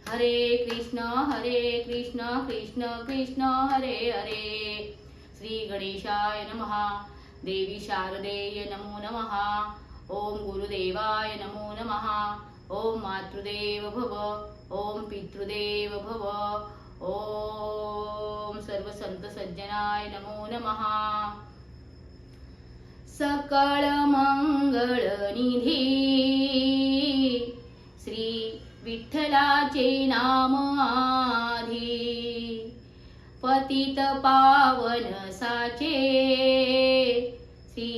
हरे कृष्ण कृष्ण कृष्ण हरे हरे। श्री गणेशाय नमः। देवी शारदेय नमो नमः। ओम गुरुदेवाय नमो नमः। ओम मातृदेव भव। ओम पितृदेव भव। ओम सर्व संत सज्जनाय नमो नमः। सकळ मंगळ निधी श्री विठ्ठलाचे नाम आधी, पतित पावन साचे श्री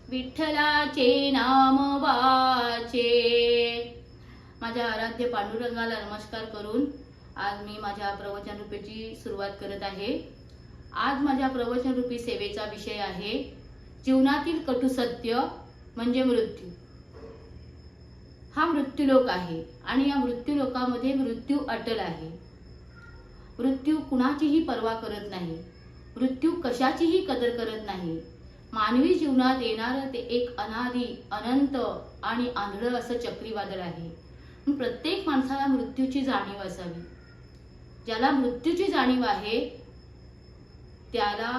विठ्ठलाचे नाम वाचे। माझ्या आराध्य पांडुरंगाला नमस्कार करून आज मी माझ्या प्रवचन रूपेची सुरुवात करत आहे। आज माझ्या प्रवचन रूपी सेवेचा विषय आहे जीवनातील कटू सत्य म्हणजे मृत्यू। हा मृत्यूलोक आहे आणि या मृत्यूलोकामध्ये मृत्यू अटल आहे। मृत्यू कुणाचीही पर्वा करत नाही, मृत्यू कशाचीही कदर करत नाही। मानवी जीवनात येणारं ते एक अनादी अनंत आणि आंधळं असं चक्रीवादळ आहे। प्रत्येक माणसाला मृत्यूची जाणीव असावी। ज्याला मृत्यूची जाणीव आहे त्याला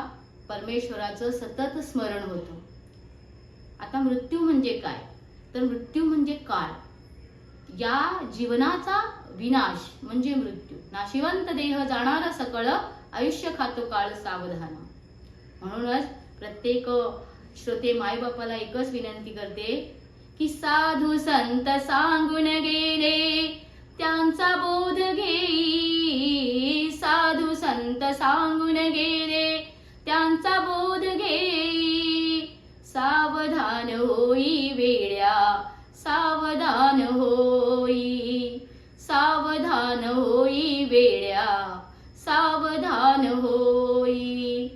परमेश्वराचं सतत स्मरण होतं। आता मृत्यू म्हणजे काय तर मृत्यू म्हणजे काळ। या जीवनाचा विनाश म्हणजे मृत्यू। नाशिवंत देह जाणारा सकळ, आयुष्य खातो काळ सावधान। म्हणूनच प्रत्येक श्रोते मायबापाला एकच विनंती करते की साधू संत सांगून गेले त्यांचा बोध घेई। साधू संत सांगून गेले त्यांचा बोध घेई। सावधान होई वेड्या सावधान होई। सावधान होई वेड्या सावधान होई।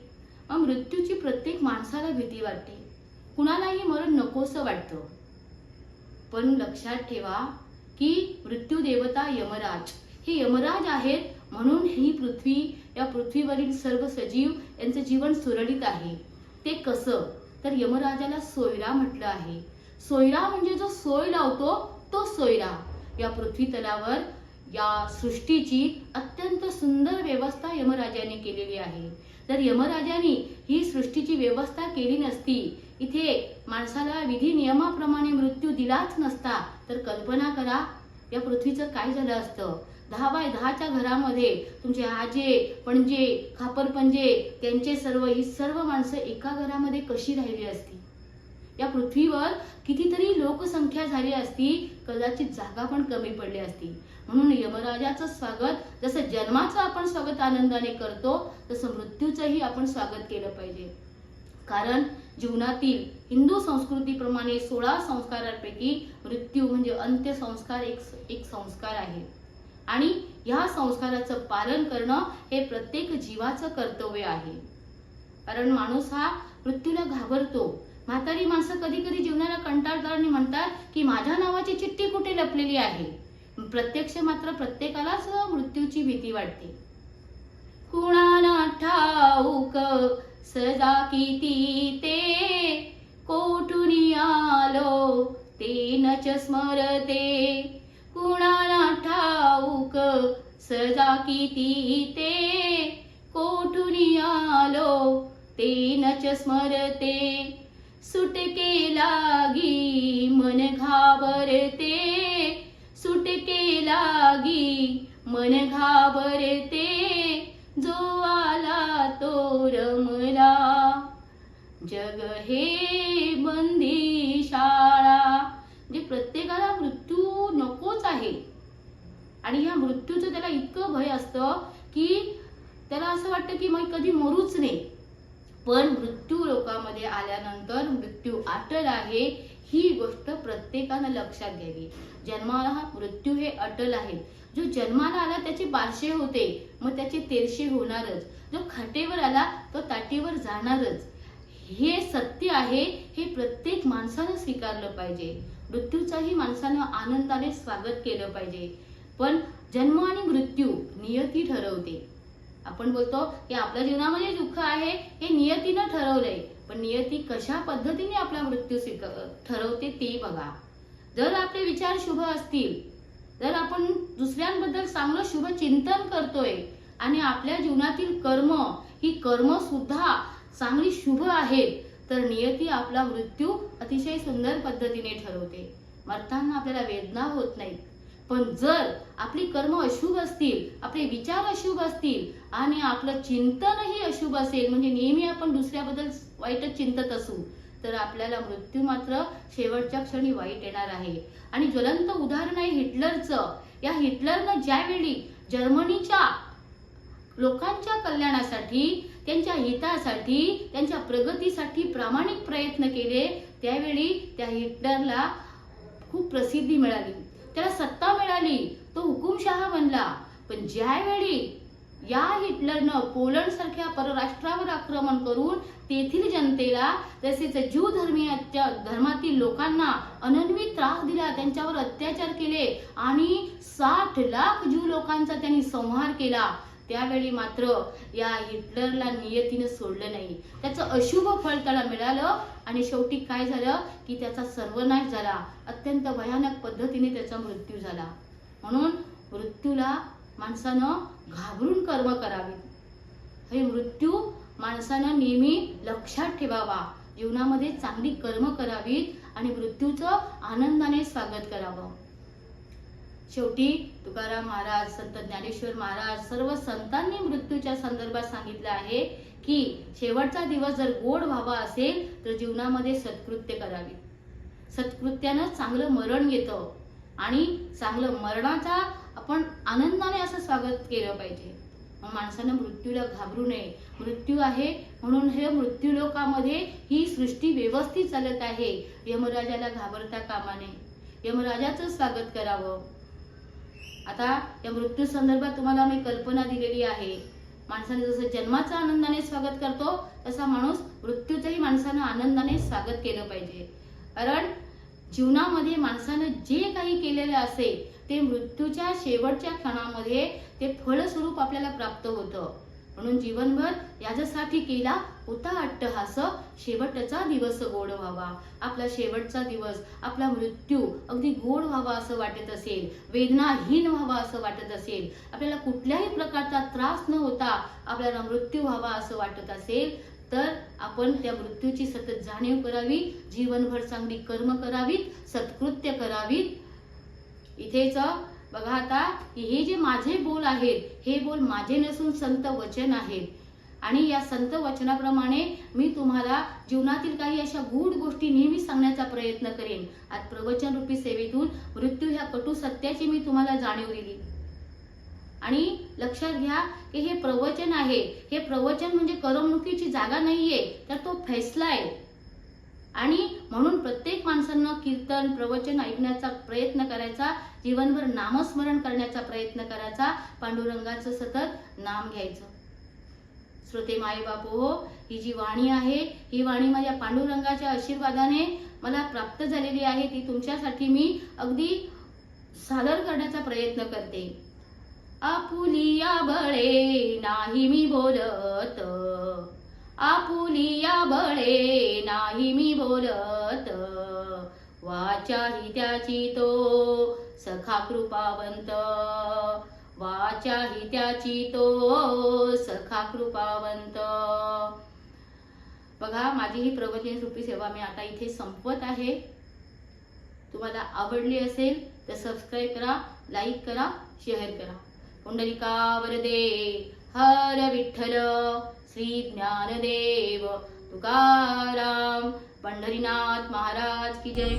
मृत्यूची प्रत्येक माणसाला भीती वाटते, कुणालाही मरण नकोसं वाटतं। पण लक्षात ठेवा की मृत्यू देवता यमराज हे यमराज आहेत, म्हणून ही पृथ्वी, या पृथ्वीवरील सर्व सजीव यांचं जीवन सुरळीत आहे। ते कसं तर यमराजाला सोयरा म्हटलं आहे। सोयरा म्हणजे जो सोय लावतो तो सोयरा। या पृथ्वी तलावर या सृष्टीची अत्यंत सुंदर व्यवस्था यमराजाने केलेली आहे। जर यमराजाने ही सृष्टीची व्यवस्था केली नसती, इथे माणसाला विधी नियमाप्रमाणे मृत्यू दिलाच नसता, तर कल्पना करा या पृथ्वीचं काय झालं असतं। 10 बाय 10च्या घरामध्ये तुमचे आजे पणजे खापरपंजे त्यांचे ही सर्व माणसं एका घरामध्ये कशी राहिली असती। या पृथ्वीवर कितीतरी लोकसंख्या झाली असती, कदाचित जागा पण कमी पडली असती। म्हणून यमराजाचं स्वागत जसं जन्माचं आपण स्वागत आनंदाने करतो, तसं मृत्यूचंही आपण स्वागत केलं पाहिजे। कारण जीवनातील हिंदू संस्कृतीप्रमाणे 16 संस्कारांपैकी मृत्यू म्हणजे अंत्यसंस्कार एक संस्कार आहे आणि या संस्काराचं पालन करणं हे प्रत्येक जीवाचं कर्तव्य आहे। कारण माणूस हा मृत्यूला घाबरतो। म्हातारी माणसं कधी कधी जीवनाला कंटाळतात आणि म्हणतात की माझ्या नावाची चिठ्ठी कुठे लपलेली आहे। प्रत्यक्ष मात्र प्रत्येकालाच मृत्यूची भीती वाटते। कुणाला ठाऊक सजा किती ते कोठून आलो ते नच स्मरते। कुणाला ठाऊक सजा किती ते कोठून आलो ते नच स्मरते। सुटके लागी मन घाबरते। सुटके लागी मन घाबरते। जो आला तो रमला जग हे बंदी शाळा। म्हणजे प्रत्येकाला मृत्यू नकोच आहे आणि या मृत्यूचं त्याला इतकं भय असतं की त्याला असं वाटतं की मी कधी मरूच नाही। पण मृत्यू लोकामध्ये आल्यानंतर मृत्यू अटल आहे ही गोष्ट प्रत्येकानं लक्षात घ्यावी। जन्माला मृत्यू हे अटल आहे। जो जन्माला आला त्याचे 1200 होते, मग त्याचे 1300 होणारच। जो खाटेवर आला तो ताटीवर जाणारच। हे सत्य आहे, हे प्रत्येक माणसानं स्वीकारलं पाहिजे। मृत्यूचाही माणसानं आनंदाने स्वागत केलं पाहिजे। पण जन्म आणि मृत्यू नियती ठरवते। आपण बोलतो की आपल्या जीवनामध्ये दुःख आहे हे नियतीनं ठरवलंय, पण नियती कशा पद्धतीने आपला मृत्यू ठरवते ते बघा। जर आपले विचार शुभ असतील जर आपण दुसऱ्यांबद्दल चांगलं शुभ चिंतन करतोय आणि आपल्या जीवनातील कर्म ही कर्म सुद्धा चांगली शुभ आहेत, तर नियती आपला मृत्यू अतिशय सुंदर पद्धतीने ठरवते. मरताना आपल्याला वेदना होत नाहीत. पण जर आपली कर्म अशुभ असतील, आपले विचार अशुभ असतील आणि आपलं चिंतनही अशुभ असेल, म्हणजे नेहमी आपण दुसऱ्याबद्दल वाईटच चिंतत असू, तर आपल्याला मृत्यू मात्र शेवटच्या क्षणी वाईट येणार आहे. आणि ज्वलंत उदाहरण आहे हिटलरचं. या हिटलरनं ज्यावेळी जर्मनीच्या लोकांच्या कल्याणासाठी, त्यांच्या हितासाठी, त्यांच्या प्रगतीसाठी प्रामाणिक प्रयत्न केले, त्यावेळी त्या हिटलरला खूप प्रसिद्धी मिळाली, त्याला सत्ता मिळाली, तो हुकुमशहा बनला. पण ज्यावेळी या हिटलरनं पोलंड सारख्या परराष्ट्रावर आक्रमण करून तेथील जनतेला, तसेच ज्यू धर्मातील लोकांना अनन्वित त्रास दिला, त्यांच्यावर अत्याचार केले आणि 60 लाख ज्यू लोकांचा त्यांनी संहार केला, त्यावेळी मात्र या हिटलरला नियतीनं सोडलं नाही. त्याचं अशुभ फळ त्याला मिळालं आणि शेवटी काय झालं की त्याचा सर्वनाश झाला. अत्यंत भयानक पद्धतीने त्याचा मृत्यू झाला. म्हणून मृत्यूला माणसानं घाबरून कर्म करावे. हे मृत्यू माणसानं नेहमी लक्षात ठेवावा. जीवनामध्ये चांगली कर्म करावीत आणि मृत्यूचं आनंदाने स्वागत करावं. शेवटी तुकाराम महाराज, संत ज्ञानेश्वर महाराज, सर्व संतांनी मृत्यूच्या संदर्भात सांगितलं आहे की शेवटचा दिवस जर गोड व्हावा असेल तर जीवनामध्ये सत्कृत्य करावी. सत्कृत्यानं चांगलं मरण येतं आणि चांगलं मरणाचा आपण आनंदाने असं स्वागत केलं पाहिजे. माणसानं मृत्यूला घाबरू नये. मृत्यू आहे म्हणून हे मृत्यू लोकामध्ये ही सृष्टी व्यवस्थित चालत आहे. यमराजाला घाबरता कामा नये. यमराजाचं स्वागत करावं. आता या मृत्यू संदर्भात तुम्हाला मी कल्पना दिलेली आहे. माणसाने जसं जन्माचं आनंदाने स्वागत करतो तसा माणूस मृत्यूचंही माणसानं आनंदाने स्वागत केलं पाहिजे. कारण जीवनामध्ये माणसानं जे काही केलेलं असेल ते मृत्यूच्या शेवटच्या क्षणामध्ये ते फळस्वरूप आपल्याला प्राप्त होतं. म्हणून जीवनभर याच्यासाठी केला होता अट्टहास, शेवटचा दिवस गोड व्हावा. आपला शेवटचा दिवस, आपला मृत्यू अगदी गोड व्हावा असं वाटत असेल, वेदनाहीन व्हावा असं वाटत असेल, आपल्याला कुठल्याही प्रकारचा त्रास न होता आपल्याला मृत्यू व्हावा असं वाटत असेल, तर आपण त्या मृत्यूची सतत जाणीव करावी. जीवनभर चांगली कर्म करावीत, सत्कृत्य करावीत. इथेच बघा आता हे जे माझे बोल आहेत, हे बोल माझे नसून संत वचन आहेत. आणि या संत वचनाप्रमाणे मी तुम्हाला जीवनातील काही अशा गूढ गोष्टी नेहमी सांगण्याचा प्रयत्न करेन. आज प्रवचन रूपी सेवेतून मृत्यू ह्या कटू सत्याची मी तुम्हाला जाणीव दिली. आणि लक्षात घ्या की हे प्रवचन आहे. हे प्रवचन म्हणजे करमणुकीची जागा नाहीये, तर तो फैसला आहे. आणि म्हणून प्रत्येक माणसानं कीर्तन प्रवचन ऐकण्याचा प्रयत्न करायचा, जीवनभर नामस्मरण करण्याचा प्रयत्न करायचा, पांडुरंगाचं सतत नाम घ्यायचं. श्रोते माय बापू, ही जी वाणी आहे, ही वाणी माझ्या पांडुरंगाच्या आशीर्वादाने मला प्राप्त झालेली आहे. ती तुमच्यासाठी मी अगदी सादर करण्याचा प्रयत्न करते. आपुलिया बळे नाही मी बोलत, आपुलिया बळे नाही मी बोलत, वाचाही त्याची तो सखा कृपावंत, वाचाही त्याची तो सखा कृपावंत. बघा, माझी ही प्रवचन रूपी सेवा मी आता इथे संपवत आहे. तुम्हाला आवडली असेल तर सबस्क्राईब करा, लाईक करा, शेअर करा. पुंडलिका वरदे हर विठ्ठल श्री ज्ञानदेव तुकाराम पंढरीनाथ महाराज की जय.